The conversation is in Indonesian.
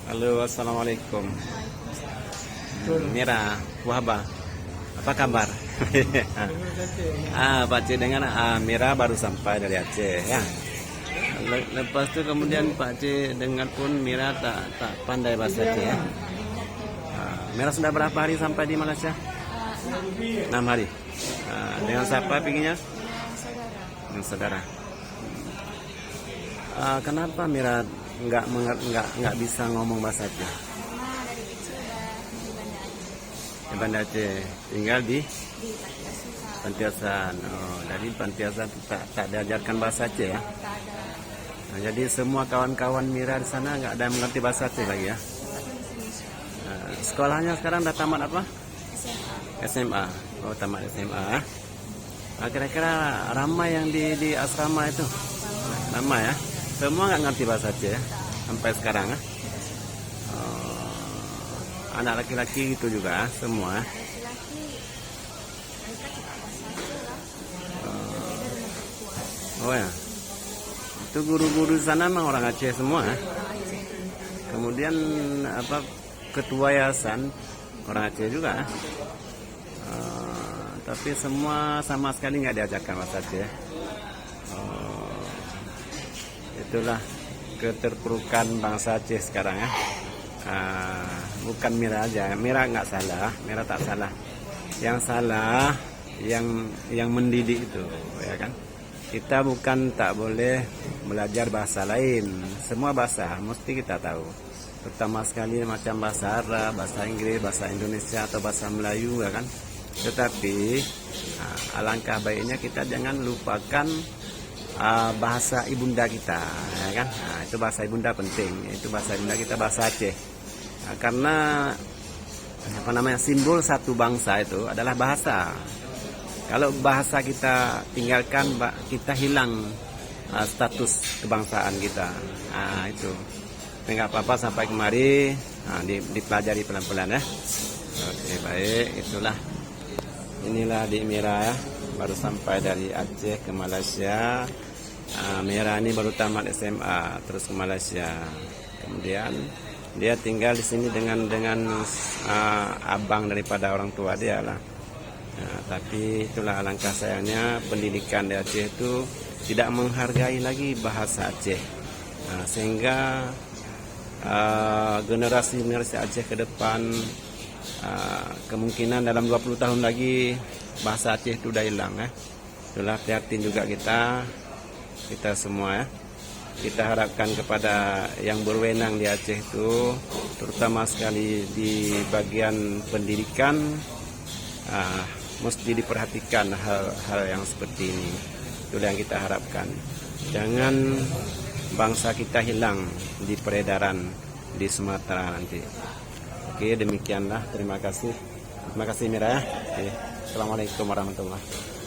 Halo, assalamualaikum. Mira, Wahba, apa kabar? Pak C dengar, Mira baru sampai dari Aceh ya. Lepas itu kemudian Pak C dengar pun Mira tak pandai bahasa Aceh ya. Mira sudah berapa hari sampai di Malaysia? 6 hari. Dengan siapa perginya? Dengan saudara. Kenapa Mira nggak bisa ngomong bahasa Aceh? Di Banda Aceh. Tinggal di Panti Asuhan. Oh, dari Panti Asuhan tak diajarkan bahasa Aceh ya. Nah, jadi semua kawan-kawan Mira di sana nggak ada yang mengerti bahasa Aceh lagi ya. Sekolahnya sekarang udah tamat apa? SMA. Oh, tamat SMA. Kira-kira ramai yang di asrama itu? Ramai ya. Semua nggak ngerti bahasa Aceh ya, sampai sekarang ya. Anak laki-laki itu juga semua. Oh ya, itu guru-guru sana memang orang Aceh semua. Kemudian apa ketua yayasan orang Aceh juga. Tapi semua sama sekali nggak diajarkan bahasa Aceh. Itulah keterpurukan bangsa Aceh sekarang ya. Bukan Mira aja, Mira nggak salah, Mira tak salah. Yang salah yang mendidik itu, ya kan? Kita bukan tak boleh belajar bahasa lain, semua bahasa mesti kita tahu. Terutama sekali macam bahasa Arab, bahasa Inggris, bahasa Indonesia atau bahasa Melayu, ya kan? Tetapi alangkah baiknya kita jangan lupakan bahasa ibunda kita, ya kan? Itu bahasa ibunda penting, itu bahasa ibunda kita, bahasa Aceh. Karena apa namanya, simbol satu bangsa itu adalah bahasa. Kalau bahasa kita tinggalkan, kita hilang status kebangsaan kita. Itu nggak apa-apa sampai kemari, dipelajari pelan-pelan ya. Oke, baik, itulah. Inilah di Mira ya, baru sampai dari Aceh ke Malaysia. Mira ini baru tamat SMA terus ke Malaysia. Kemudian dia tinggal di sini dengan abang daripada orang tua dia lah. Tapi itulah alangkah sayangnya pendidikan di Aceh itu tidak menghargai lagi bahasa Aceh. Sehingga generasi Aceh ke depan kemungkinan dalam 20 tahun lagi bahasa Aceh itu udah hilang ya. Itulah prihatin juga kita semua ya. Kita harapkan kepada yang berwenang di Aceh itu, terutama sekali di bagian pendidikan, mesti diperhatikan hal-hal yang seperti ini. Itulah yang kita harapkan. Jangan bangsa kita hilang di peredaran di Sumatera nanti. Oke, demikianlah. Terima kasih. Terima kasih Mira ya. Oke. Assalamualaikum warahmatullahi wabarakatuh.